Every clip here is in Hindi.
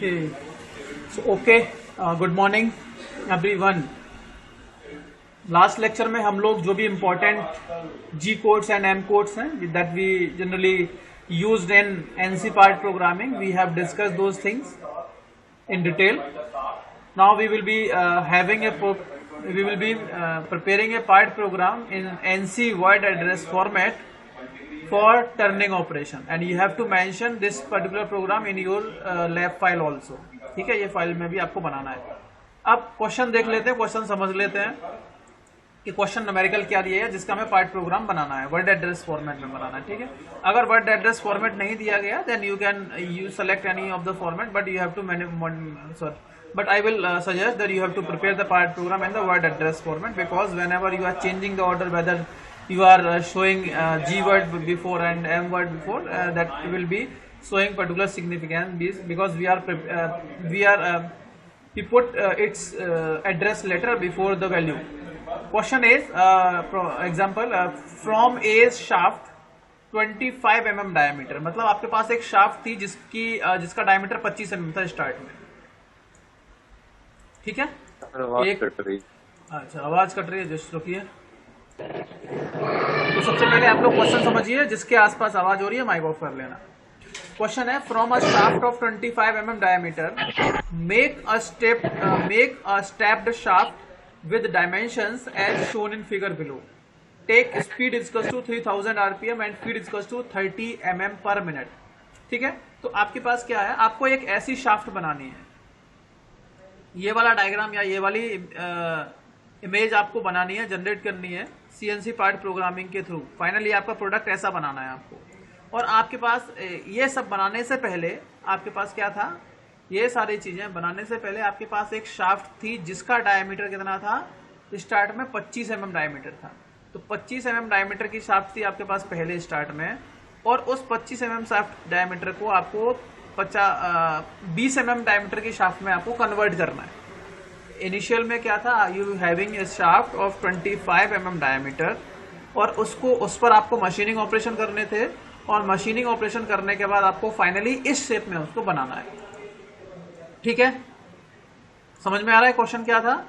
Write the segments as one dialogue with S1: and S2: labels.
S1: Okay. Good morning everyone. Last lecture में हम लोग जो भी important G codes and M codes हैं that we generally used in NC part programming, we have discussed those things in detail. Now we will be preparing a part program in NC word address format for turning operation, and you have to mention this particular program in your lab file also. ठीक है, ये फाइल में भी आपको बनाना है. अब क्वेश्चन देख लेते हैं, क्वेश्चन समझ लेते हैं कि क्वेश्चन न्यूमेरिकल क्या दिया है जिसका हमें पार्ट प्रोग्राम बनाना है, वर्ड एड्रेस फॉर्मेट में बनाना है. ठीक है, अगर वर्ड एड्रेस फॉर्मेट नहीं दिया गया then you can select any of the format, but you have to but I will suggest that you have to prepare the part program in the word address format, because whenever you are changing the order, whether you are showing G word before and M word before, that will be showing particular significance, because we put its address letter before the value. Question is example from A shaft 25 mm diameter, मतलब आपके पास एक शाफ्ट थी जिसका डायमीटर 25 mm था स्टार्ट में. ठीक है, अच्छा आवाज कट रही है, जस्ट रुकिए. तो सबसे पहले आप लोग क्वेश्चन समझिए, जिसके आसपास आवाज हो रही है माइक ऑफ कर लेना. क्वेश्चन है, from a shaft of 25 mm diameter make a stepped shaft with dimensions as shown in figure below. Take speed equals to 3000 rpm and speed equals to 30 mm per minute. ठीक है, तो आपके पास क्या है, आपको एक ऐसी शाफ्ट बनानी है. ये वाला डायग्राम या ये वाली इमेज आपको बनानी है, जनरेट करनी है सीएनसी पार्ट प्रोग्रामिंग के थ्रू. फाइनली आपका प्रोडक्ट ऐसा बनाना है आपको. और आपके पास ये सब बनाने से पहले आपके पास क्या था, ये सारी चीजें बनाने से पहले आपके पास एक शाफ्ट थी जिसका डायमीटर कितना था, स्टार्ट में 25 mm डायमीटर था. तो 25 mm डायमीटर की शाफ्ट थी आपके पास पहले स्टार्ट में, और उस 25 mm शाफ्ट डायमीटर को आपको 20 mm डायमीटर की शाफ्ट में आपको कन्वर्ट करना है. इनिशियल में क्या था, you having a shaft of 25 mm diameter, और उस पर आपको मशीनिंग ऑपरेशन करने थे, और मशीनिंग ऑपरेशन करने के बाद आपको फाइनली इस शेप में उसको बनाना है. ठीक है, समझ में आ रहा है क्वेश्चन क्या था.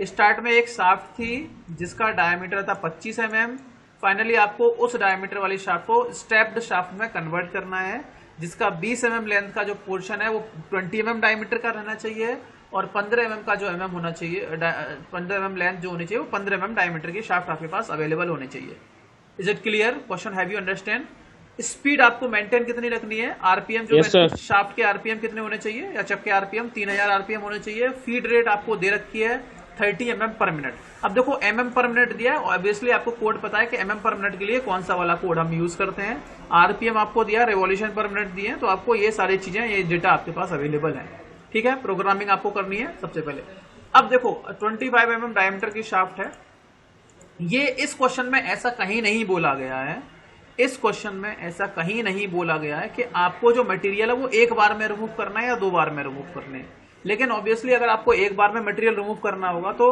S1: स्टार्ट में एक शाफ्ट थी जिसका डायमीटर था 25 mm. फाइनली आपको उस डायमीटर वाली शाफ्ट को स्टेप्ड शाफ्ट में कन्वर्ट करना है, जिसका 20 mm लेंथ का जो पोर्शन है वो 20 mm डायमीटर का रहना चाहिए, और 15 mm का जो mm होना चाहिए, 15 mm लेंथ जो होनी चाहिए वो 15 mm डायमीटर की शाफ्ट आपके पास अवेलेबल होनी चाहिए. Is it clear question, have you understand. Speed आपको मेंटेन कितनी रखनी है, आरपीएम जो शाफ्ट के आरपीएम कितने होने चाहिए, या चक के आरपीएम 3000 आरपीएम होने चाहिए. फीड रेट आपको दे रखी है 30 mm पर मिनट. अब देखो mm पर मिनट दिया है, ऑब्वियसली आपको कोड पता है कि mm पर मिनट के लिए कौन सा वाला कोड हम यूज करते हैं. आरपीएम आपको दिया, रेवोल्यूशन पर मिनट दिए, तो आपको ये सारी चीजें, ये डेटा आपके पास अवेलेबल है. ठीक है, प्रोग्रामिंग आपको करनी है सबसे पहले. अब देखो 25 mm डायमीटर की शाफ्ट है. ये इस क्वेश्चन में ऐसा कहीं नहीं बोला गया है, इस क्वेश्चन में ऐसा कहीं नहीं बोला गया है कि आपको जो मटेरियल है वो एक बार में रिमूव करना है या 2 बार में रिमूव करना है. लेकिन ऑब्वियसली अगर आपको एक बार में मटेरियल रिमूव करना होगा तो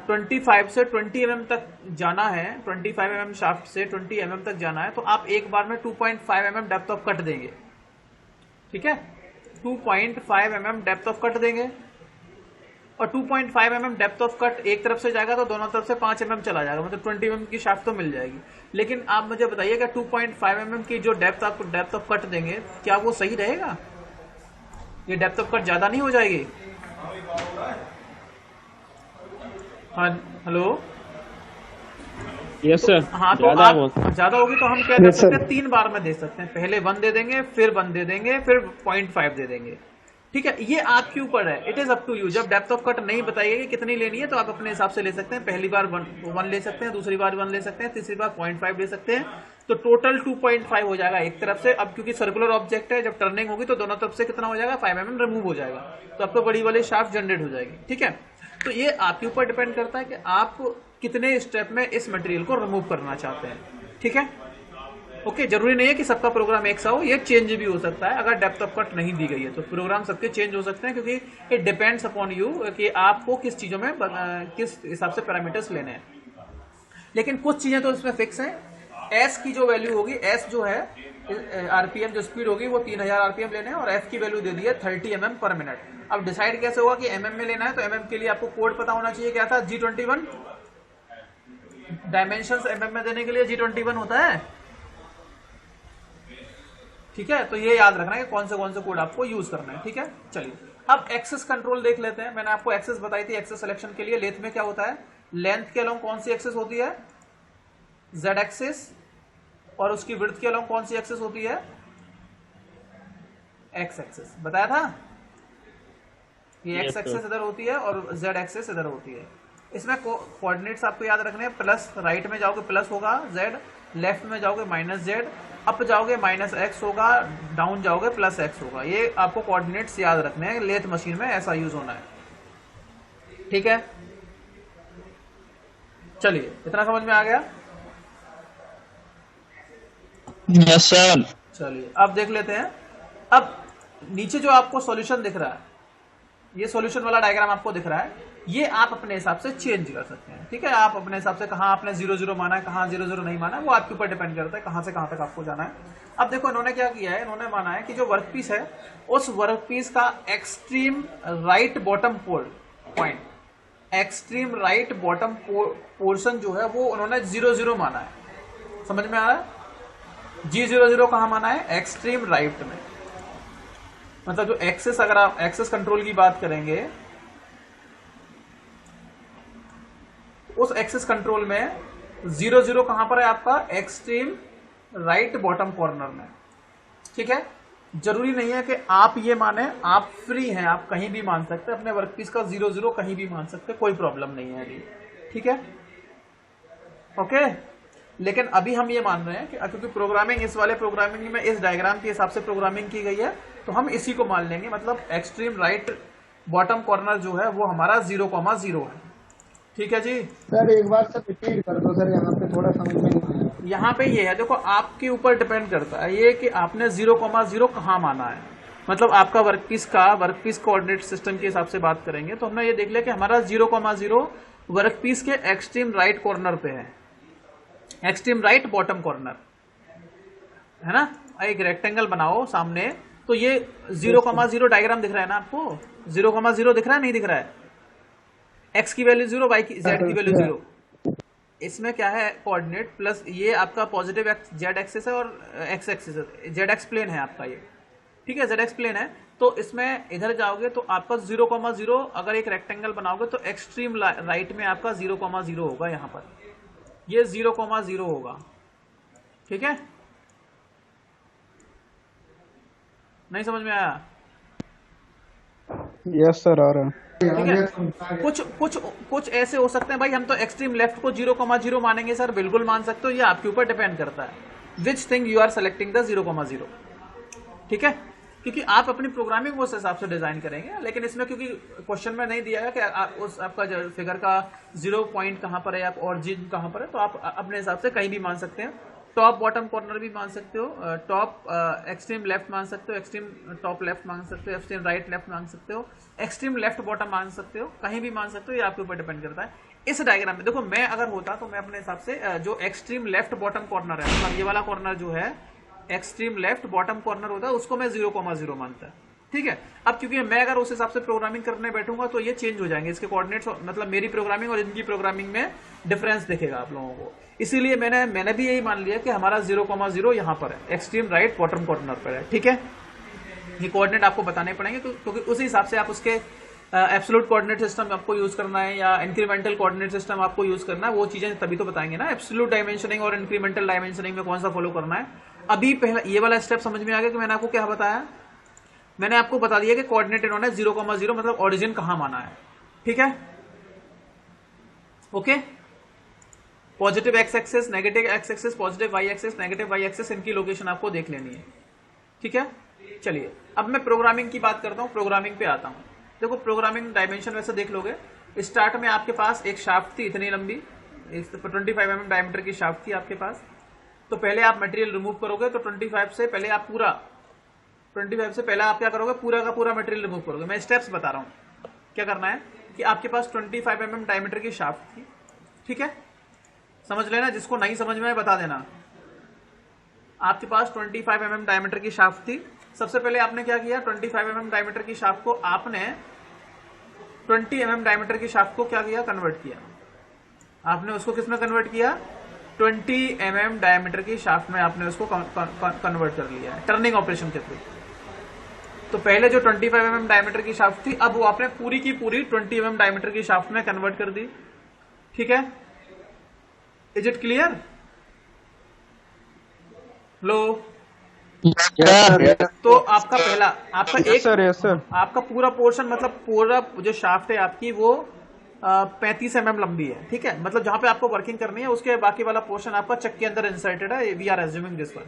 S1: 25 से 20 mm तक जाना है, 25 mm शाफ्ट से 20 mm तक जाना है, तो आप एक बार में 2.5 mm डेप्थ ऑफ कट देंगे. ठीक है, 2.5 mm डेप्थ ऑफ कट देंगे, और 2.5 mm डेप्थ ऑफ कट एक तरफ से जाएगा तो दोनों तरफ से 5 mm चला जाएगा, मतलब 20 mm की शाफ्ट तो मिल जाएगी. लेकिन आप मुझे बताइएगा 2.5 mm की जो डेप्थ ऑफ कट देंगे, क्या वो सही रहेगा? ये डेप्थ ऑफ कट ज्यादा नहीं हो जाएगी? हाँ, हेलो,
S2: यस सर.
S1: हाँ, तो ज्यादा होगी तो हम क्या कर सकते हैं, 3 बार में दे सकते हैं. पहले 1 दे देंगे, फिर 1 दे देंगे, फिर 0.5 दे देंगे. ठीक है, ये आपके ऊपर है, it is up to you. जब डेप्थ ऑफ कट नहीं बताइएगा कितनी लेनी है तो आप अपने हिसाब से ले सकते हैं. पहली बार 1 ले सकते हैं, दूसरी बार 1 ले सकते हैं, तीसरी बार 0.5 ले सकते हैं, तो टोटल 2.5 हो जाएगा एक तरफ से. अब क्योंकि सर्कुलर ऑब्जेक्ट है, जब टर्निंग होगी तो दोनों तरफ से कितना हो जाएगा, 5 mm रिमूव हो जाएगा, तो आपको बड़ी वाली शाफ्ट जनरेट हो जाएगी. ठीक है, तो ये आपके ऊपर डिपेंड करता है कि आप कितने स्टेप में इस मटेरियल को रिमूव करना चाहते हैं. ठीक है, ओके, जरूरी नहीं है कि सबका प्रोग्राम एक सा हो, ये चेंज भी हो सकता है. अगर डेप्थ ऑफ कट नहीं दी गई है तो प्रोग्राम सबके चेंज हो सकते हैं, क्योंकि इट डिपेंड्स अपॉन यू कि आपको किस चीजों में किस हिसाब से पैरामीटर्स लेने हैं. लेकिन कुछ चीजें तो इसमें फिक्स हैं. एस की जो वैल्यू होगी, एस जो है आरपीएम जो स्पीड होगी वो 3000 आरपीएम लेने हैं और एफ की वैल्यू दे दी है 30 mm पर मिनट। अब डिसाइड कैसे होगा कि एमएम में लेना है, तो एमएम के लिए आपको कोड पता होना चाहिए, क्या था, G21। डायमेंशन एमएम में देने के लिए G21 होता है, ठीक है। तो ये याद रखना है कि कौन से कोड आपको यूज करना है, ठीक है। चलिए अब एक्सेस कंट्रोल देख लेते हैं। मैंने आपको एक्सेस बताई थी एक्सेस सिलेक्शन के लिए। लेथ में क्या होता है, लेंथ के अलोंग कौन सी एक्सेस होती है, जेड एक्सेस, और उसकी विड्थ के अलोंग कौन सी एक्सेस होती है, एक्स एक्सेस। बताया था, ये एक्स एक्सेस इधर होती है और जेड एक्सेस इधर होती है। इसमें कोऑर्डिनेट्स आपको याद रखने हैं, प्लस राइट में जाओगे प्लस होगा जेड, लेफ्ट में जाओगे माइनस जेड, अप जाओगे माइनस एक्स होगा, डाउन जाओगे प्लस एक्स होगा। ये आपको कोऑर्डिनेट्स याद रखने हैं, लेथ मशीन में ऐसा यूज होना है, ठीक है। चलिए इतना समझ में आ गया।
S2: Yes sir.
S1: चलिए अब देख लेते हैं। अब नीचे जो आपको सॉल्यूशन दिख रहा है, ये सॉल्यूशन वाला डायग्राम आपको दिख रहा है, ये आप अपने हिसाब से चेंज कर सकते हैं, ठीक है। आप अपने हिसाब से कहाँ आपने 0 0 माना है, कहाँ 0 0 नहीं माना है, वो आपके ऊपर डिपेंड करता है कहाँ से कहाँ तक आपको जाना है। अब देखो इन्होंने क्या किया है, इन्होंने माना है कि जो वर्कपीस है उस वर्कपीस का extreme right bottom point, extreme right bottom portion जो है वो उन्होंने 0 0 माना है। समझ में आ रहा है, G00 कहाँ माना है, एक्सट्रीम राइट में। मतलब जो एक्सेस, अगर आप एक्सेस कंट्रोल की बात करेंगे, उस एक्सेस कंट्रोल में 0 0 कहां पर है आपका, एक्सट्रीम राइट बॉटम कॉर्नर में, ठीक है। जरूरी नहीं है कि आप ये माने, आप फ्री हैं, आप कहीं भी मान सकते हैं अपने वर्कपीस का 0 0 कहीं भी मान सकते हैं, कोई प्रॉब्लम नहीं है अभी, ठीक है, ओके। लेकिन अभी हम ये मान रहे हैं कि क्योंकि प्रोग्रामिंग, इस वाले प्रोग्रामिंग में इस डायग्राम के हिसाब से प्रोग्रामिंग की गई है, तो हम इसी को मान लेंगे। मतलब एक्सट्रीम राइट बॉटम कॉर्नर जो है वो हमारा 0,0 है, ठीक है जी।
S3: सर एक बार सर रिपीट कर दो सर, यहाँ पे थोड़ा समझ में नहीं आया।
S1: यहाँ पे ये है, देखो आपके ऊपर डिपेंड करता है ये कि आपने 0,0 कहाँ माना है। मतलब आपका वर्कपीस कोऑर्डिनेट सिस्टम के हिसाब से बात करेंगे तो हमने ये देख लिया कि हमारा 0,0 वर्कपीस के एक्सट्रीम राइट कॉर्नर पे है, एक्सट्रीम राइट बॉटम कॉर्नर है ना। एक रेक्टेंगल बनाओ सामने, तो ये 0,0 डायग्राम दिख रहा है ना आपको, 0,0 दिख रहा है, नहीं दिख रहा है, एक्स की वैल्यू 0, वाई की, जेड की वैल्यू 0। इसमें क्या है, कोऑर्डिनेट प्लस ये आपका पॉजिटिव जेड एक्सिस है और एक्स एक्सिस है, जेड एक्स प्लेन है आपका ये, ठीक है, जेड एक्स प्लेन है। तो इसमें इधर जाओगे तो आपका 0,0, अगर एक रेक्टेंगल बनाओगे तो एक्सट्रीम राइट में आपका 0,0 होगा, यहाँ पर ये 0,0 होगा, ठीक है। नहीं समझ में आया?
S3: यस सर, आ रहा है।
S1: ठीक है, कुछ ऐसे हो सकते हैं भाई, हम तो एक्सट्रीम लेफ्ट को 0,0 मानेंगे सर, बिल्कुल मान सकते हो, ये आपके ऊपर डिपेंड करता है which thing you are selecting the 0,0, ठीक है। क्योंकि आप अपनी प्रोग्रामिंग उस हिसाब से डिजाइन करेंगे, लेकिन इसमें क्योंकि क्वेश्चन में नहीं दिया है कि उस आपका जो फिगर का 0 पॉइंट कहां पर है, आप ऑरिजिन कहां पर है, तो आप अपने हिसाब से कहीं भी मान सकते हैं। टॉप बॉटम कॉर्नर भी मान सकते हो, टॉप एक्सट्रीम लेफ्ट मान सकते हो, एक्सट्रीम टॉप लेफ्ट मान सकते हो, एक्सट्रीम राइट लेफ्ट मान सकते हो, एक्सट्रीम लेफ्ट बॉटम मान सकते हो, कहीं भी मान सकते हो, ये आपके ऊपर डिपेंड करता है। इस डायग्राम में देखो, मैं अगर होता तो मैं अपने हिसाब से जो एक्सट्रीम लेफ्ट बॉटम कॉर्नर है, मतलब ये वाला कॉर्नर जो है एक्सट्रीम लेफ्ट बॉटम कॉर्नर होता है, उसको मैं 0,0 मानता है, ठीक है। अब क्योंकि मैं अगर उस हिसाब से प्रोग्रामिंग करने बैठूंगा तो ये चेंज हो जाएंगे इसके कोऑर्डिनेट्स, मतलब मेरी प्रोग्रामिंग और इनकी प्रोग्रामिंग में डिफरेंस दिखेगा आप लोगों को। इसीलिए मैंने भी यही मान लिया कि हमारा 0,0 यहाँ पर है, एक्सट्रीम राइट बॉटम कॉर्नर पर है, ठीक है। ये कोऑर्डिनेट आपको बताने पड़ेंगे क्योंकि उसी हिसाब से आप उसके एब्सोल्यूट कोऑर्डिनेट सिस्टम आपको यूज करना है या इंक्रीमेंटल कोऑर्डिनेट सिस्टम आपको यूज करना है, वो चीजें तभी तो बताएंगे ना। एब्सोल्यूट डायमेंशनिंग और इंक्रीमेंटल डायमेंशनिंग में कौन सा फॉलो करना है। अभी पहला ये वाला स्टेप समझ में आ गया कि मैंने आपको क्या बताया, मैंने आपको बता दिया कि कोऑर्डिनेट इन्होंने 0,0 मतलब ओरिजिन कहां माना है, ठीक है, okay. Positive x axis, negative x axis, positive y axis, negative y axis, इनकी लोकेशन आपको देख लेनी है, ठीक है। चलिए अब मैं प्रोग्रामिंग की बात करता हूं, प्रोग्रामिंग पे आता हूं। देखो प्रोग्रामिंग डायमेंशन वैसे देख लोगे, स्टार्ट में आपके पास एक शाफ्ट थी इतनी लंबी, 25 mm डायमीटर की शाफ्ट थी आपके पास। तो पहले आप मटेरियल रिमूव करोगे, तो 25 से पहले आप क्या करोगे, पूरा का पूरा मटेरियल रिमूव करोगे। मैं स्टेप्स बता रहा हूं क्या करना है। कि आपके पास 25 mm डायमीटर की शाफ्ट थी, ठीक है, समझ लेना, जिसको नहीं समझ में आए बता देना। आपके पास 25 mm डायमीटर की शाफ्ट थी। सबसे पहले आपने क्या किया, 25 mm डायमीटर की शाफ्ट को आपने 20 mm डायमीटर की शाफ्ट को क्या किया, कन्वर्ट किया। आपने उसको किस में कन्वर्ट किया, 20 mm डायमीटर की शाफ्ट में आपने उसको कन्वर्ट कर लिया है टर्निंग ऑपरेशन के थ्रू। तो पहले जो 25 mm डायमीटर की शाफ्ट थी, अब वो आपने पूरी की पूरी 20 mm डायमीटर की शाफ्ट में कन्वर्ट कर दी। ठीक है, इज इट क्लियर? लो, तो आपका पहला आपका एक
S3: सर
S1: आपका पूरा पोर्शन, मतलब पूरा जो शाफ्ट है आपकी वो 35 mm लंबी है। ठीक है, मतलब जहां पे आपको वर्किंग करनी है उसके बाकी वाला पोर्शन आपका चक के अंदर इंसर्टेड है। We are assuming this one.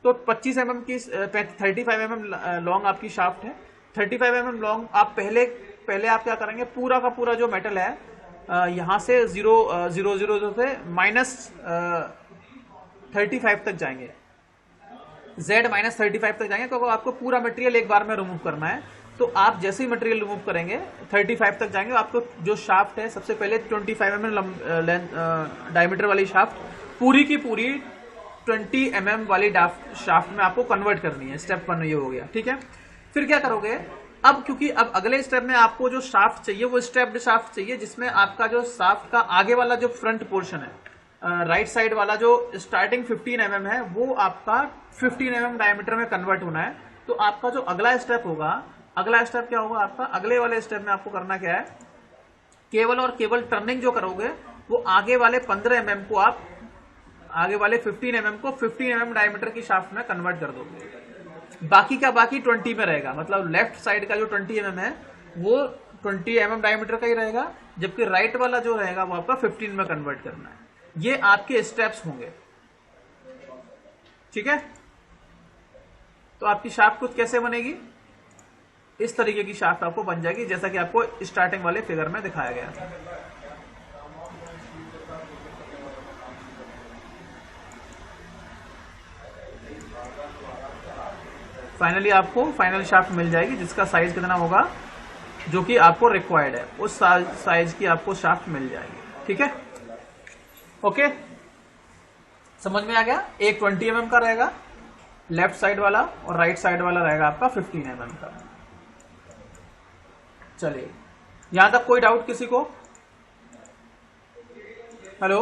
S1: तो 25 mm की 35 mm लॉन्ग आपकी शाफ्ट है। 35 mm लॉन्ग आप पहले आप क्या करेंगे, पूरा का पूरा जो मेटल है यहां से 0.000 से -35 तक जाएंगे, Z -35 तक जाएंगे, क्योंकि आपको पूरा मटेरियल एक बार में रिमूव करना है। तो आप जैसे ही मटेरियल रिमूव करेंगे 35 तक जाएंगे, आपको जो शाफ्ट है सबसे पहले 25 mm डायमीटर वाली शाफ्ट पूरी की पूरी 20 mm वाली शाफ्ट में आपको कन्वर्ट करनी है। स्टेप 1 ये हो गया। ठीक है, फिर क्या करोगे, अब क्योंकि अब अगले स्टेप में आपको जो शाफ्ट चाहिए वो स्टेप्ड शाफ्ट चाहिए, जिसमें आपका जो शाफ्ट का आगे वाला जो फ्रंट पोर्शन है, राइट साइड वाला जो स्टार्टिंग 15 mm है, वो आपका 15 mm डायमीटर में कन्वर्ट होना है। तो आपका जो अगला स्टेप होगा, अगला स्टेप क्या होगा आपका, अगले वाले स्टेप में आपको करना क्या है, केवल और केवल टर्निंग जो करोगे वो आगे वाले 15 mm को आप आगे वाले 15 mm को 15 mm डायमीटर की शाफ्ट में कन्वर्ट कर दोगे। बाकी का बाकी 20 में रहेगा, मतलब लेफ्ट साइड का जो 20 mm है वो 20 mm डायमीटर का ही रहेगा, जबकि राइट वाला जो रहेगा वो आपका 15 में कन्वर्ट करना है। ये आपके स्टेप्स होंगे। ठीक है, तो आपकी शाफ्ट कुछ कैसे बनेगी, इस तरीके की शाफ्ट आपको बन जाएगी, जैसा कि आपको स्टार्टिंग वाले फिगर में दिखाया गया था। फाइनली आपको फाइनल शाफ्ट मिल जाएगी, जिसका साइज कितना होगा जो कि आपको रिक्वायर्ड है, उस साइज की आपको शाफ्ट मिल जाएगी। ठीक है, ओके, समझ में आ गया। एक 20 mm का रहेगा लेफ्ट साइड वाला, और राइट साइड वाला रहेगा आपका 15 mm का। चलिए, यहां तक कोई डाउट किसी को? Hello,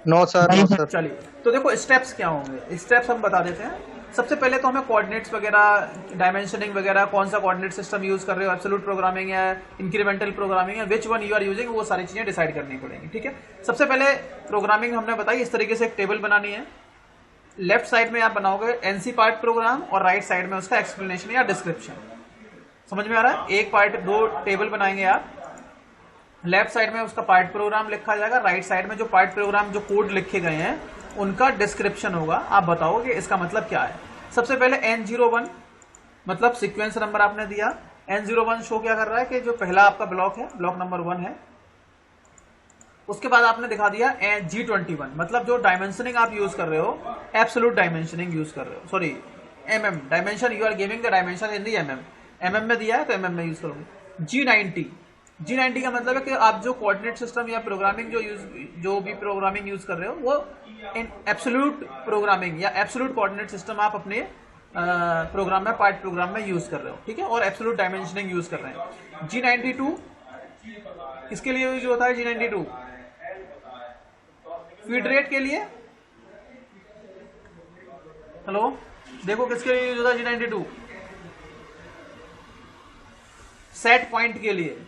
S3: no sir.
S1: चलिए, तो देखो स्टेप्स क्या होंगे, स्टेप्स हम बता देते हैं। सबसे पहले तो हमें कोऑर्डिनेट्स वगैरह, डायमेंशनिंग वगैरह, कौन सा कोऑर्डिनेट सिस्टम यूज कर रहे हो, एब्सोल्यूट प्रोग्रामिंग या इंक्रीमेंटल प्रोग्रामिंग, या which one you are using, वो सारी चीजें डिसाइड करनी पड़ेंगी। ठीक है, सबसे पहले प्रोग्रामिंग हमने बताई, इस तरीके से एक टेबल बनानी है। लेफ्ट साइड में आप बनाओगे एनसी पार्ट प्रोग्राम, और राइट साइड में उसका एक्सप्लेनेशन या डिस्क्रिप्शन। समझ में आ रहा है? एक पार्ट, दो टेबल बनाएंगे आप। लेफ्ट साइड में उसका पार्ट प्रोग्राम लिखा जाएगा, राइट साइड में जो पार्ट प्रोग्राम जो कोड लिखे गए हैं उनका डिस्क्रिप्शन होगा। आप बताओ कि इसका मतलब क्या है। सबसे पहले N01 मतलब सीक्वेंस नंबर आपने दिया। N01 शो क्या कर रहा है कि जो पहला आपका ब्लॉक है, ब्लॉक नंबर 1 है। उसके बाद आपने दिखा दिया G21 मतलब जो डायमेंशनिंग आप यूज कर रहे हो, एब्सोल्यूट डायमेंशनिंग यूज कर रहे हो, sorry mm dimension, you are giving the dimension in the mm में दिया है तो mm में यूज करोगे। G90 का मतलब है कि आप जो कोऑर्डिनेट सिस्टम या प्रोग्रामिंग जो भी प्रोग्रामिंग यूज कर रहे हो वो एब्सोल्यूट प्रोग्रामिंग या एब्सोल्यूट कोऑर्डिनेट सिस्टम आप अपने प्रोग्राम में, पार्ट प्रोग्राम में यूज कर रहे हो। ठीक है, और एब्सोल्यूट डायमेंशनिंग यूज कर रहे हैं। G92 किसके लिए यूज होता है? G92 फीड रेट के लिए। हेलो, देखो किसके लिए यूज होता है G92? सेट पॉइंट के लिए।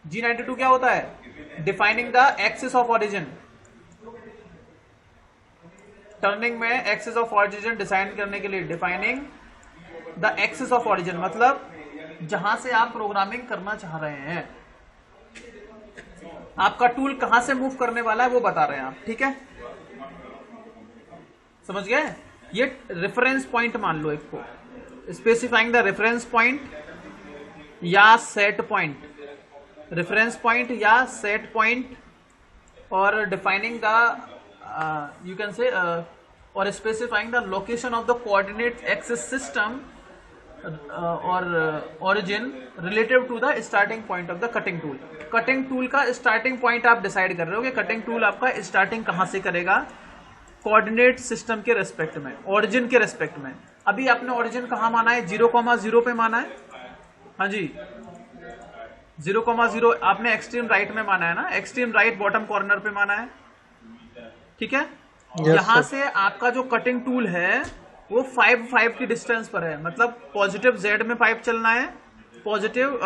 S1: G92 क्या होता है? Defining the axis of origin. Turning में एक्सिस ऑफ ओरिजिन डिसाइन करने के लिए, defining the axis of origin मतलब जहां से आप प्रोग्रामिंग करना चाह रहे हैं, आपका टूल कहां से मूव करने वाला है वो बता रहे हैं आप। ठीक है, समझ गए? ये रेफरेंस पॉइंट मान लो एक को, स्पेसिफाइंग द रेफरेंस पॉइंट या सेट पॉइंट, रेफरेंस पॉइंट या सेट पॉइंट, और defining the you can say or specifying the location of the coordinate axis system or origin relative to the starting point of the cutting tool. Cutting tool का स्टार्टिंग पॉइंट आप डिसाइड कर रहे हो कि कटिंग टूल आपका स्टार्टिंग कहां से करेगा, कोऑर्डिनेट सिस्टम के रेस्पेक्ट में, ओरिजिन के रेस्पेक्ट में। अभी आपने ओरिजिन कहाँ माना है? 0,0 पे माना है। हाँ जी, 0,0 आपने एक्सट्रीम राइट में माना है ना, एक्सट्रीम राइट बॉटम कॉर्नर पे माना है, ठीक है। यहां से आपका जो कटिंग टूल है वो 5 की डिस्टेंस पर है, मतलब पॉजिटिव Z में 5 चलना है, पॉजिटिव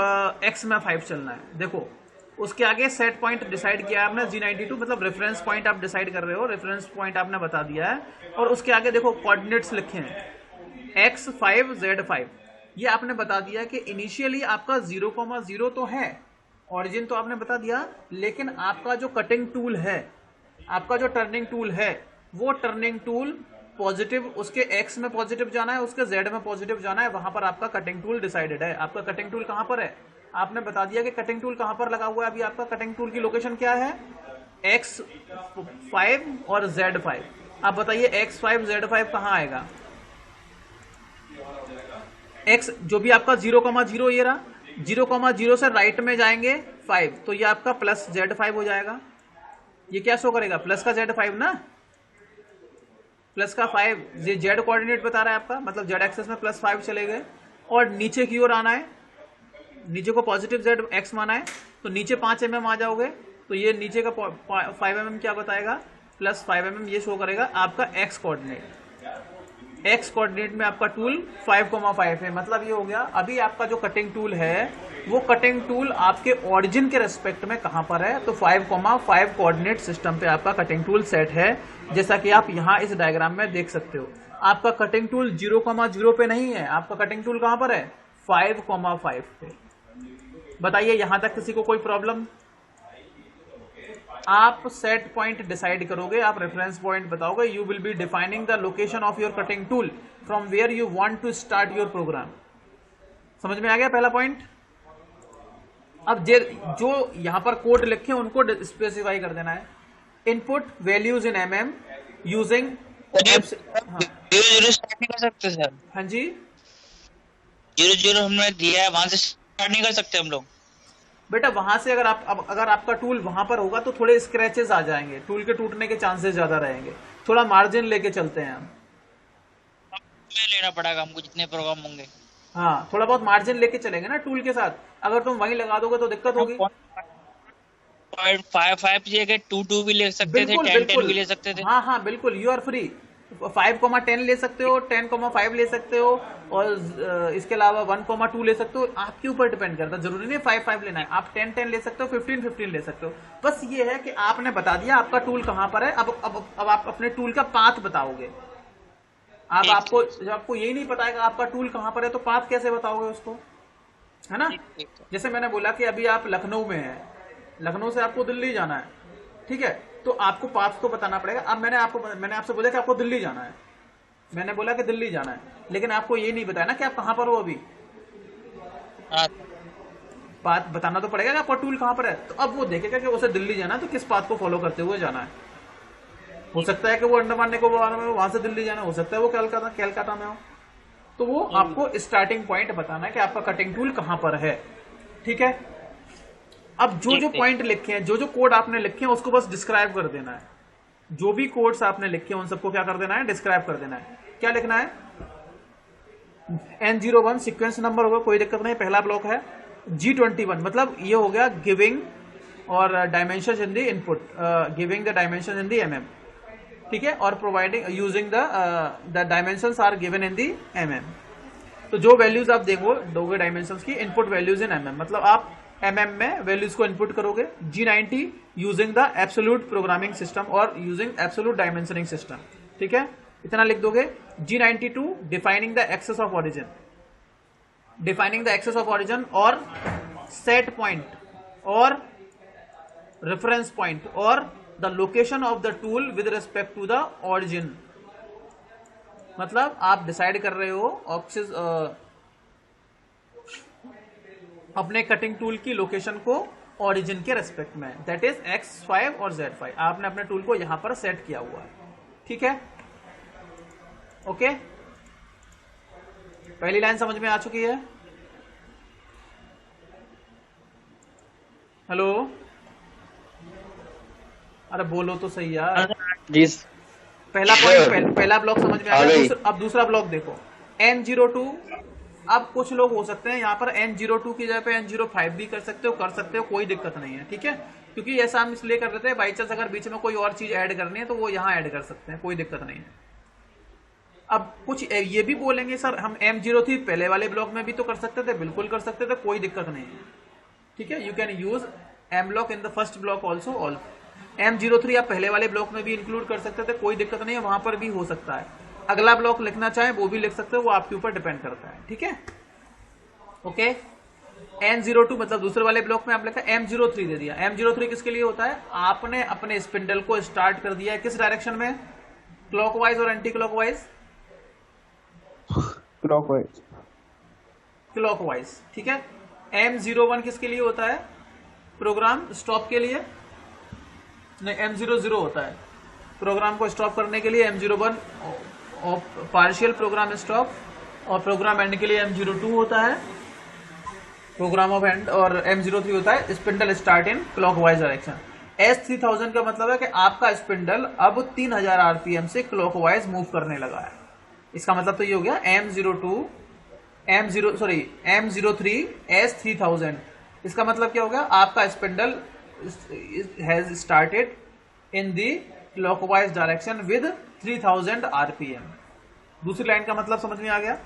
S1: X में 5 चलना है। देखो उसके आगे सेट पॉइंट डिसाइड किया है आपने G92, मतलब रेफरेंस पॉइंट आप डिसाइड कर रहे हो, रेफरेंस पॉइंट आपने बता दिया है। और उसके आगे देखो कोऑर्डिनेट्स लिखे हैं X5 Z5, ये आपने बता दिया कि इनिशियली आपका 0,0 तो है, ओरिजिन तो आपने बता दिया, लेकिन आपका जो कटिंग टूल है, आपका जो टर्निंग टूल है, वो टर्निंग टूल पॉजिटिव, उसके एक्स में पॉजिटिव जाना है, उसके जेड में पॉजिटिव जाना है, वहां पर आपका कटिंग टूल डिसाइडेड है। आपका कटिंग टूल कहां पर है? आपने बता दिया कि कटिंग टूल कहां पर लगा हुआ है। अभी आपका कटिंग टूल की लोकेशन क्या है? X5 और Z5। आप बताइए X5 Z5 कहां आएगा? X जो भी आपका 0,0 ये रहा, 0,0 से राइट में जाएंगे 5, तो ये आपका प्लस Z5 हो जाएगा। ये क्या शो करेगा? प्लस का Z5 ना, प्लस का 5, ये जेड कोऑर्डिनेट बता रहा है आपका, मतलब जेड एक्सेस में +5 चले गए। और नीचे की ओर आना है, नीचे को पॉजिटिव जेड एक्स माना है, तो नीचे 5 mm आ जाओगे, तो ये नीचे का 5 mm क्या बताएगा? +5 mm ये शो करेगा आपका एक्स कोऑर्डिनेट। एक्स कोऑर्डिनेट में आपका टूल 5,5 है, मतलब ये हो गया। अभी आपका जो कटिंग टूल है वो कटिंग टूल आपके ओरिजिन के रेस्पेक्ट में कहां पर है? तो 5,5 कोऑर्डिनेट सिस्टम पे आपका कटिंग टूल सेट है, जैसा कि आप यहां इस डायग्राम में देख सकते हो। आपका कटिंग टूल 0,0 पे नहीं है, आपका कटिंग टूल कहां पर है? 5,5 पे। बताइए यहां तक किसी को कोई प्रॉब्लम? आप सेट पॉइंट डिसाइड करोगे, आप रेफरेंस पॉइंट बताओगे, you will be defining the location of your cutting tool from where you want to start your program. समझ में आ गया पहला पॉइंट? अब जो यहां पर कोड लिखे उनको स्पेसिफाई कर देना है। Input values in mm using, हाँ
S2: 0,0 स्टार्ट नहीं कर सकते सर?
S1: हाँ जी,
S2: 0,0 हमने दिया है, वहां से स्टार्ट नहीं कर सकते हम लोग?
S1: बेटा वहां से अगर अगर आपका टूल वहां पर होगा तो थोड़े स्क्रैचेस आ जाएंगे, टूल के टूटने के चांसेस ज्यादा रहेंगे। थोड़ा मार्जिन लेके चलते हैं हम।
S2: में लेना पड़ेगा हमको जितने प्रोग्राम होंगे।
S1: हाँ, थोड़ा बहुत मार्जिन लेके चलेंगे ना टूल के साथ, अगर तुम वहीं लगा दोगे तो दिक्कत होगी।
S2: 0.55 की जगह 2 भी ले सकते थे,
S1: बिल्कुल
S2: 10
S1: बिल्कुल,
S2: भी ले सकते थे।
S1: हाँ हाँ बिल्कुल, यू आर फ्री। 5,10 ले सकते हो, 10,5 ले सकते हो, और इसके अलावा 1,2 ले सकते हो। आपके ऊपर डिपेंड करता है, जरूरी नहीं 5,5 लेना है। आप 10,10 ले सकते हो, 15,15 ले सकते हो। बस ये है कि आपने बता दिया आपका टूल कहां पर है। अब आप अपने टूल का पाथ बताओगे। आप आपको जब आपको यही नहीं पता है कि आपका टूल कहां पर है, तो पाथ कैसे बताओगे उसको, है ना? जैसे मैंने बोला कि अभी आप लखनऊ में हैं, लखनऊ से आपको दिल्ली जाना है, ठीक है, तो आपको पाथ तो बताना पड़ेगा। अब मैंने आपसे बोला कि आपको दिल्ली जाना है, मैंने बोला कि दिल्ली जाना है, लेकिन आपको ये नहीं बताया ना कि आप कहां पर हो अभी। पाथ बताना तो पड़ेगा कि आपका टूल कहां पर है। तो अब वो देखेगा कि उसे दिल्ली जाना है तो किस पाथ को फॉलो करते हुए जाना है। हो सकता है कि वो अंडमान निकोबार में हो, वहां से दिल्ली जाना, हो सकता है वो कैलकाटा में हो। तो वो आपको स्टार्टिंग पॉइंट बताना है कि आपका कटिंग टूल कहां पर है, ठीक है। अब जो पॉइंट लिखे हैं, जो कोड आपने लिखे हैं, उसको बस डिस्क्राइब कर देना है। जो भी कोड्स आपने लिखे हैं उन सबको क्या कर देना है? डिस्क्राइब कर देना है। क्या लिखना है? N01 सीक्वेंस नंबर होगा, कोई दिक्कत नहीं। पहला ब्लॉक है G21, मतलब ये हो गया गिविंग और dimension in the input, giving the dimension in the mm, ठीक है, और providing using the dimensions are given in the mm। तो जो वैल्यूज आप दोगे डायमेंशंस की, इनपुट वैल्यूज इन mm, मतलब आप mm में वैल्यूज को इनपुट करोगे। G90 using the absolute programming system और यूजिंग एब्सोल्यूट डायमेंशनिंग सिस्टम, ठीक है, इतना लिख दोगे। G92 defining the axes of origin, defining the axes of origin और सेट पॉइंट और रेफरेंस पॉइंट और the location of the tool with respect to the origin. मतलब आप डिसाइड कर रहे हो अपने कटिंग टूल की लोकेशन को ओरिजिन के रेस्पेक्ट में, दैट इज X5 और Z5। आपने अपने टूल को यहां पर सेट किया हुआ है, ठीक है, ओके। पहली लाइन समझ में आ चुकी है? हेलो, अरे बोलो तो सही यार।
S2: जी
S1: पहला पॉइंट, पहला ब्लॉक समझ में आ गया। अब दूसरा ब्लॉक देखो, N02। अब कुछ लोग हो सकते हैं यहाँ पर N02 की जगह पे N05 भी कर सकते हो, कोई दिक्कत नहीं है, ठीक है। क्योंकि ऐसा हम इसलिए कर रहे थे, बाई चांस अगर बीच में कोई और चीज ऐड करनी है तो वो यहाँ ऐड कर सकते हैं, कोई दिक्कत नहीं है। अब कुछ ये भी बोलेंगे सर हम M03 पहले वाले ब्लॉक में भी तो कर सकते थे, बिल्कुल कर सकते थे, कोई दिक्कत नहीं है, ठीक है। You can use M block in the first block also. M03 आप पहले वाले ब्लॉक में भी इंक्लूड कर सकते थे, कोई दिक्कत नहीं है, वहां पर भी हो सकता है। अगला ब्लॉक लिखना चाहे वो भी लिख सकते हो, वो आपके ऊपर डिपेंड करता है, ठीक है। ओके, N02 मतलब दूसरे वाले ब्लॉक में आप लिखा M03 दे दिया। M03 किसके लिए होता है? आपने अपने स्पिंडल को स्टार्ट कर दिया है किस डायरेक्शन में, क्लॉकवाइज और एंटी क्लॉकवाइज?
S3: क्लॉकवाइज।
S1: क्लॉकवाइज, ठीक है। M01 किसके लिए होता है? प्रोग्राम स्टॉप के लिए, नहीं M00 होता है प्रोग्राम को स्टॉप करने के लिए, M01 पार्शियल प्रोग्राम स्टॉप, और प्रोग्राम एंड के लिए M02 होता है प्रोग्राम ऑफ एंड, और M03 होता है spindle start in clockwise direction. S3000 का मतलब है कि आपका स्पिंडल अब 3000 आरपीएम से क्लॉकवाइज मूव करने लगा है। इसका मतलब तो ये हो गया M03 S3000। इसका मतलब क्या हो गया? आपका spindle has started in the clockwise direction with 3000 RPM. दूसरी लाइन का मतलब समझ में आ गया?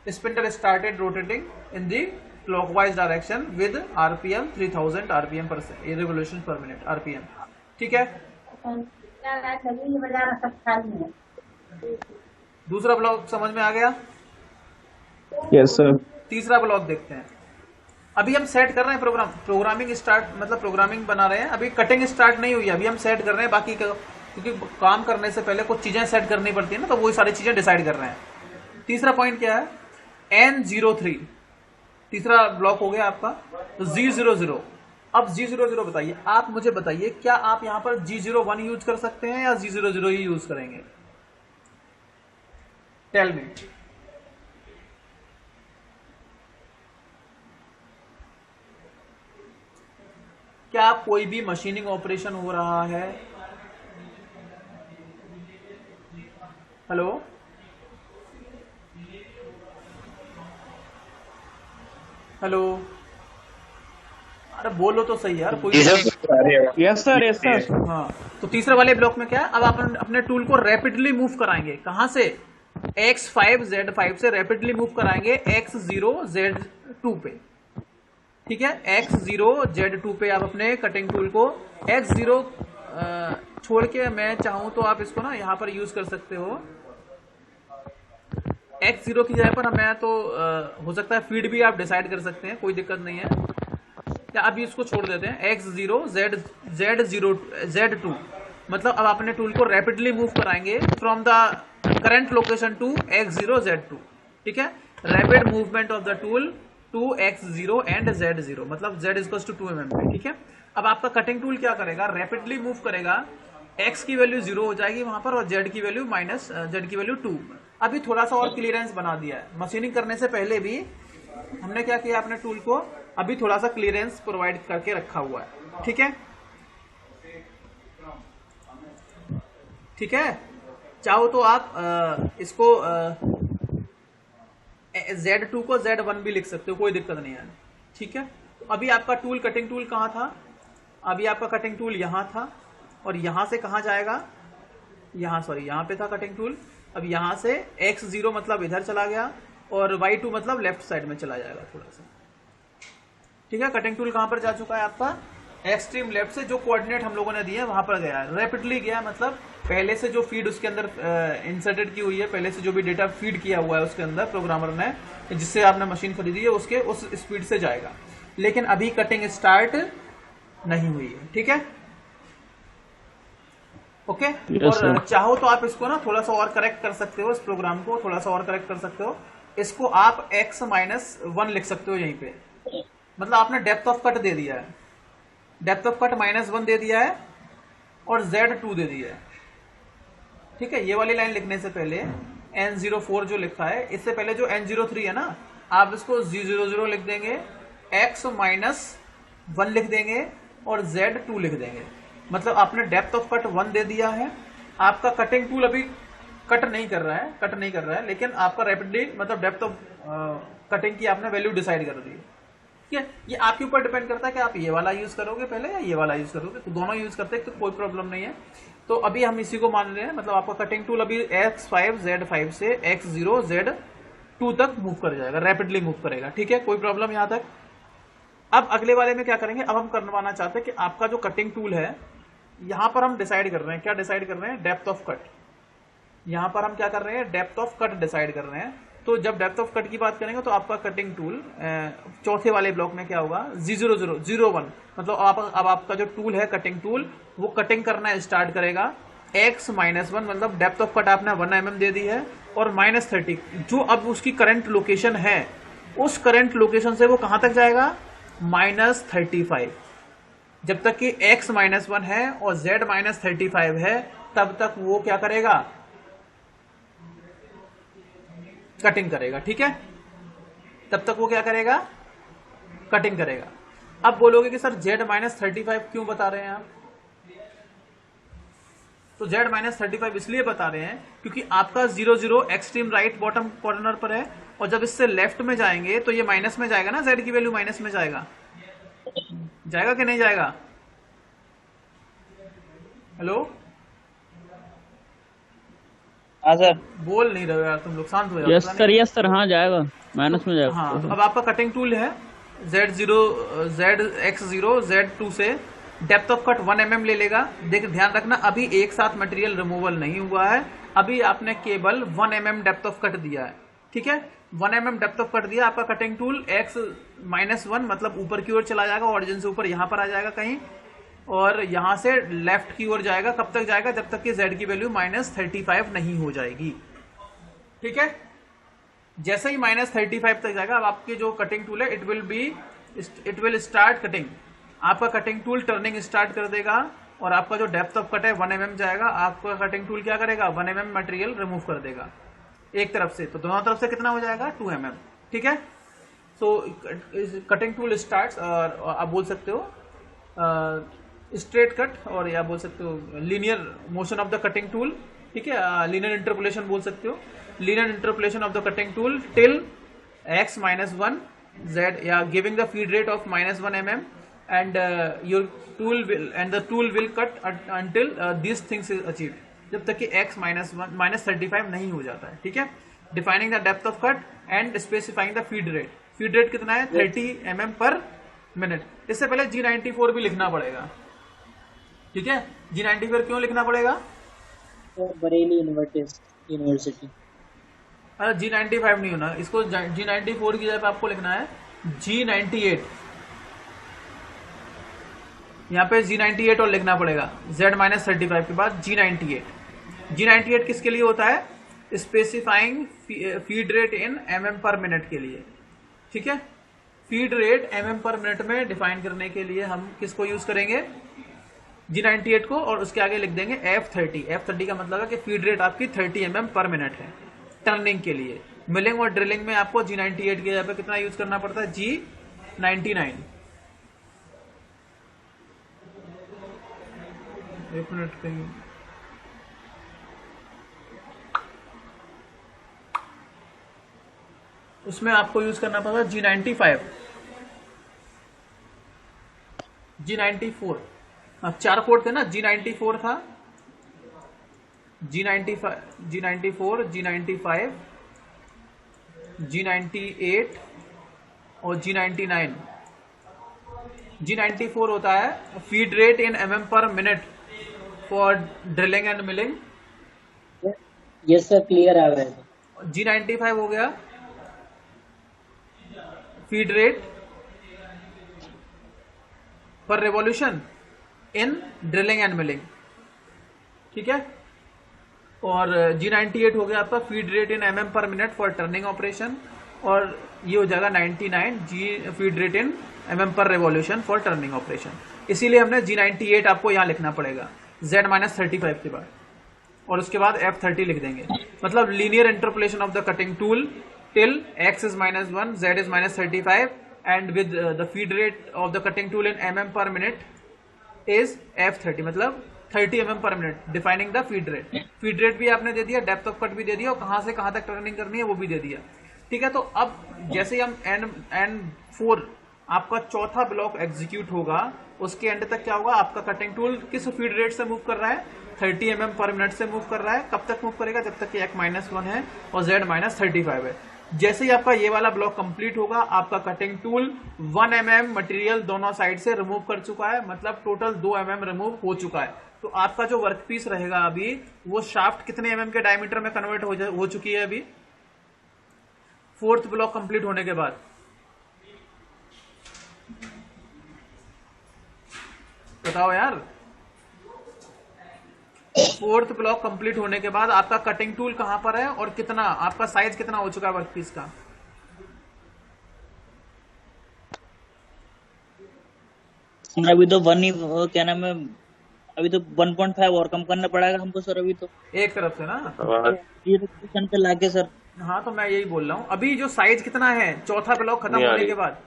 S1: Spindle started rotating in the clockwise direction with RPM 3000 RPM per revolution per minute RPM, ठीक है। दूसरा ब्लॉक समझ में आ गया?
S3: Yes sir.
S1: तीसरा ब्लॉक देखते हैं। अभी हम सेट कर रहे हैं प्रोग्रामिंग स्टार्ट, मतलब प्रोग्रामिंग बना रहे हैं, अभी कटिंग स्टार्ट नहीं हुई है, अभी हम सेट कर रहे हैं बाकी क्योंकि काम करने से पहले कुछ चीजें सेट करनी पड़ती है ना, तो वही सारी चीजें डिसाइड कर रहे हैं। तीसरा पॉइंट क्या है? N03 तीसरा ब्लॉक हो गया आपका। तो G00, अब G00 बताइए, आप मुझे बताइए क्या आप यहां पर G01 यूज कर सकते हैं या G00 ही यूज करेंगे? Tell me. क्या कोई भी मशीनिंग ऑपरेशन हो रहा है? हेलो, हेलो, अरे बोलो तो सही यार कोई।
S3: Yes sir, yes sir.
S1: हाँ, तो तीसरे वाले ब्लॉक में क्या है? अब आप अपने टूल को रैपिडली मूव कराएंगे, कहां से? X5 Z5 से रैपिडली मूव कराएंगे X0 Z2 पे, ठीक है। X0 Z2 पे आप अपने कटिंग टूल को X0 छोड़ के मैं चाहूं तो आप इसको ना यहां पर यूज कर सकते हो। X0 की जगह पर मैं तो हो सकता है फीड भी आप डिसाइड कर सकते हैं, कोई दिक्कत नहीं है। या अभी इसको छोड़ देते हैं X0 Z2, मतलब अब अपने टूल को रैपिडली मूव कराएंगे from the current location to X0 Z2, ठीक है। Rapid movement of the tool to X0 and Z0, मतलब Z इक्वल्स टू 2 mm पे, ठीक है। अब आपका कटिंग टूल क्या करेगा? रैपिडली मूव करेगा, X की वैल्यू 0 हो जाएगी वहां पर, और Z की वैल्यू -Z 2। अभी थोड़ा सा और क्लियरेंस बना दिया है, मशीनिंग करने से पहले भी हमने क्या किया, अपने टूल को अभी थोड़ा सा क्लियरेंस प्रोवाइड करके रखा हुआ है, ठीक है, ठीक है। चाहो तो आप इसको Z2 को Z1 भी लिख सकते हो, कोई दिक्कत नहीं है, ठीक है। अभी आपका टूल कटिंग टूल कहाँ था? अभी आपका कटिंग टूल यहाँ था, और यहाँ से कहाँ जाएगा? यहाँ पे था कटिंग टूल। अब यहाँ से X0 मतलब इधर चला गया, और Y2 मतलब लेफ्ट साइड में चला जाएगा थोड़ा सा, ठीक है। कटिंग टूल कहाँ पर जा चुका है आपका? एक्सट्रीम लेफ्ट से जो कोऑर्डिनेट हम लोगों ने दिए वहां पर गया है, रैपिडली गया, मतलब पहले से जो फीड उसके अंदर इंसर्टेड की हुई है, पहले से जो भी डेटा फीड किया हुआ है उसके अंदर प्रोग्रामर ने, जिससे आपने मशीन खरीदी है, उसके उस स्पीड से जाएगा। लेकिन अभी कटिंग स्टार्ट नहीं हुई है, ठीक है, ओके। और चाहो तो आप इसको ना थोड़ा सा और करेक्ट कर सकते हो, इस प्रोग्राम को थोड़ा सा और करेक्ट कर सकते हो। इसको आप X-1 लिख सकते हो यहीं पे, मतलब आपने डेप्थ ऑफ कट दे दिया है, डेप्थ ऑफ कट -1 दे दिया है, और Z2 दे दिया है, ठीक है। ये वाली लाइन लिखने से पहले N04 जो लिखा है, इससे पहले जो N03 है ना, आप इसको G00 लिख देंगे, X-1 लिख देंगे, और Z2 लिख देंगे, मतलब आपने डेप्थ ऑफ कट 1 दे दिया है, आपका कटिंग टूल अभी कट नहीं कर रहा है, लेकिन आपका रैपिडली मतलब डेप्थ ऑफ कटिंग की आपने वैल्यू डिसाइड कर दी है। ठीक है, ये आपके ऊपर डिपेंड करता है कि आप ये वाला यूज करोगे पहले या ये वाला यूज करोगे। तो दोनों यूज करते हैं तो कोई प्रॉब्लम नहीं है। तो अभी हम इसी को मान रहे हैं, मतलब आपका कटिंग टूल अभी X5 Z5 से X0 Z2 तक मूव कर जाएगा, रैपिडली मूव करेगा। ठीक है, कोई प्रॉब्लम यहां तक। अब अगले वाले में क्या करेंगे, अब हम करवाना चाहते हैं कि आपका जो कटिंग टूल है, यहां पर हम डिसाइड कर रहे हैं, क्या डिसाइड कर रहे हैं, डेप्थ ऑफ कट। यहां पर हम क्या कर रहे हैं, डेप्थ ऑफ कट डिसाइड कर रहे हैं। तो जब डेप्थ ऑफ कट की बात करेंगे तो आपका कटिंग टूल चौथे वाले ब्लॉक में क्या होगा, 0.001, मतलब अब आपका जो टूल है कटिंग टूल, वो कटिंग करना स्टार्ट करेगा X-1, मतलब डेप्थ ऑफ कट आपने 1 mm दे दी है, और -30 जो अब उसकी करंट लोकेशन है, उस करंट लोकेशन से वो कहां तक जाएगा, -35। जब तक कि X-1 है और Z-35 है, तब तक वो क्या करेगा, कटिंग करेगा। ठीक है, तब तक वो क्या करेगा, कटिंग करेगा। अब बोलोगे कि सर Z-35 क्यों बता रहे हैं आप, तो Z-35 इसलिए बता रहे हैं क्योंकि आपका 0 एक्सट्रीम राइट बॉटम कॉर्नर पर है, और जब इससे लेफ्ट में जाएंगे तो ये माइनस में जाएगा ना, Z की वैल्यू माइनस में जाएगा कि नहीं जाएगा। हेलो,
S2: हाँ सर।
S1: बोल नहीं रहे यार तुम लोग, शांत हो जाओ।
S4: यस सर, हाँ जाएगा, माइनस में जाएगा।
S1: हाँ, अब आपका कटिंग टूल है X0 Z2 से डेप्थ ऑफ कट 1 mm ले लेगा। ध्यान रखना, अभी एक साथ मटेरियल रिमूवल नहीं हुआ है, अभी आपने केवल 1 mm डेप्थ ऑफ कट दिया है। ठीक है, 1 mm डेप्थ ऑफ कट दिया, आपका कटिंग टूल X-1 मतलब ऊपर की ओर चला जाएगा, ऑरिजिन से ऊपर यहां पर आ जाएगा कहीं, और यहां से लेफ्ट की ओर जाएगा। कब तक जाएगा, जब तक कि Z की वैल्यू -35 नहीं हो जाएगी। ठीक है, जैसे ही -35 तक जाएगा, अब आपकी जो कटिंग टूल है, इट विल स्टार्ट कटिंग। आपका कटिंग टूल टर्निंग स्टार्ट कर देगा, और आपका जो डेप्थ ऑफ कट है 1 mm जाएगा, आपका कटिंग टूल क्या करेगा, 1 mm मटेरियल रिमूव कर देगा एक तरफ से, तो दोनों तरफ से कितना हो जाएगा, 2 mm। ठीक है, सो कटिंग टूल स्टार्ट्स, और आप बोल सकते हो स्ट्रेट कट, और या बोल सकते हो linear motion of the cutting tool. ठीक है, लीनियर इंटरपोलेशन बोल सकते हो, linear interpolation of the cutting tool till X-1 Z, या giving the feed rate of -1 mm, and your tool will cut until these things is achieved, जब तक कि X-35 नहीं हो जाता है। ठीक है, defining the depth of cut and specifying the feed rate. Feed rate कितना है, 30 mm पर मिनट। इससे पहले G94 भी लिखना पड़ेगा। ठीक है, G94 क्यों लिखना पड़ेगा,
S5: बरेली यूनिवर्सिटी।
S1: अरे G95 नहीं होना, इसको G94 की जगह आपको लिखना है G98। यहाँ पे G98 और लिखना पड़ेगा, Z-35 के बाद G98। G98 किसके लिए होता है, specifying feed rate in mm per minute के लिए। ठीक है, feed rate mm per minute में डिफाइन करने के लिए हम किसको यूज करेंगे, G98 को, और उसके आगे लिख देंगे F30। F30 का मतलब है कि फीड रेट आपकी 30 mm पर मिनट है टर्निंग के लिए। मिलिंग और ड्रिलिंग में आपको G98 की जगह पे कितना यूज करना पड़ता है, G99। एक मिनट कहीं, उसमें आपको यूज करना पड़ेगा G95, G94। अब 4 कोड थे ना, G94 था, G95, G94, G95, G98 और G99। G94 होता है feed rate in mm per minute for drilling and milling.
S5: Yes sir, clear आ रहा है।
S1: G95 हो गया feed rate per revolution in drilling and milling. ठीक है, और G98 हो गया आपका feed rate in mm per minute for turning operation, और ये हो जाएगा 99 G feed rate in mm per revolution for turning operation. इसीलिए हमने G98 आपको यहाँ लिखना पड़ेगा Z-35 के बाद, और उसके बाद F30 लिख देंगे। मतलब linear interpolation of the cutting tool till X is -1, Z is -35, and with the feed rate of the cutting tool in mm per minute is F30। मतलब 30 mm per minute, defining the feed rate. Feed rate भी आपने दे दिया, डेप्थ ऑफ कट भी दे दिया, और कहां से कहां तक टर्निंग करनी है वो भी दे दिया। ठीक है, तो अब जैसे ही हम N4 आपका चौथा ब्लॉक एग्जीक्यूट होगा, उसके एंड तक क्या होगा, आपका कटिंग टूल किस फीड रेट से मूव कर रहा है, 30 mm पर मिनट से मूव कर रहा है। कब तक मूव करेगा, जब तक कि x-1 है और z-35 है। जैसे ही आपका ये वाला ब्लॉक कंप्लीट होगा, आपका कटिंग टूल 1 mm मटेरियल दोनों साइड से रिमूव कर चुका है, मतलब टोटल 2 mm रिमूव हो चुका है। तो आपका जो वर्क पीस रहेगा अभी, वो शाफ्ट कितने mm के डायमीटर में कन्वर्ट हो चुकी है अभी, 4th ब्लॉक कंप्लीट होने के बाद। बताओ यार, 4th ब्लॉक कंप्लीट होने के बाद आपका कटिंग टूल कहां पर है और कितना आपका साइज कितना हो चुका है वर्क पीस का।
S4: अभी तो क्या नाम है, अभी तो 1.5 और कम करना पड़ेगा हमको सर अभी तो,
S1: एक तरफ से ना,
S4: ये लोकेशन पे लाके सर।
S1: हाँ तो मैं यही बोल रहा हूँ, अभी जो साइज कितना है चौथा ब्लॉक खत्म होने के बाद।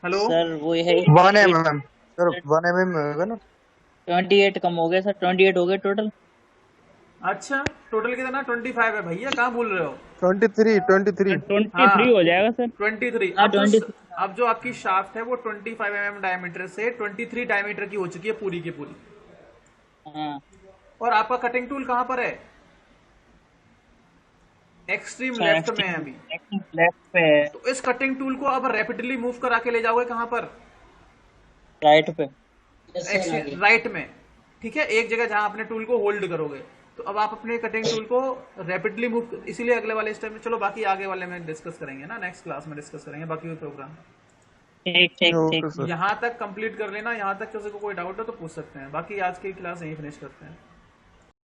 S1: हेलो
S4: सर वो है
S6: 1 mm सर, 1 mm होगा ना,
S4: 28 कम हो गया सर, 28 हो गए टोटल।
S1: अच्छा, टोटल कितना, 25 है भैया, कहाँ भूल रहे हो,
S6: 23
S4: 23 हो जाएगा सर।
S1: 23।
S4: हाँ,
S1: अब जो आपकी शाफ्ट है वो 25 mm डायमीटर से 23 डायमीटर की हो चुकी है पूरी की पूरी।
S4: हाँ
S1: और आपका कटिंग टूल कहाँ पर है, एक्सट्रीम लेफ्ट में है अभी,
S4: लेफ्ट पे है,
S1: तो इस कटिंग टूल को अब रैपिडली मूव करा के ले जाओगे कहाँ पर,
S4: राइट पे।
S1: राइट में। ठीक है, एक जगह जहां अपने टूल को होल्ड करोगे। तो अब आप अपने कटिंग टूल को रैपिडली मूव, इसीलिए अगले वाले स्टेप में, चलो बाकी आगे वाले में डिस्कस करेंगे ना, नेक्स्ट क्लास में डिस्कस करेंगे बाकी प्रोग्राम।
S4: ठीक ठीक ठीक।
S1: यहाँ तक कंप्लीट कर लेना, यहाँ तक किसी को कोई डाउट हो तो पूछ सकते हैं, बाकी आज की क्लास यहीं फिनिश करते हैं।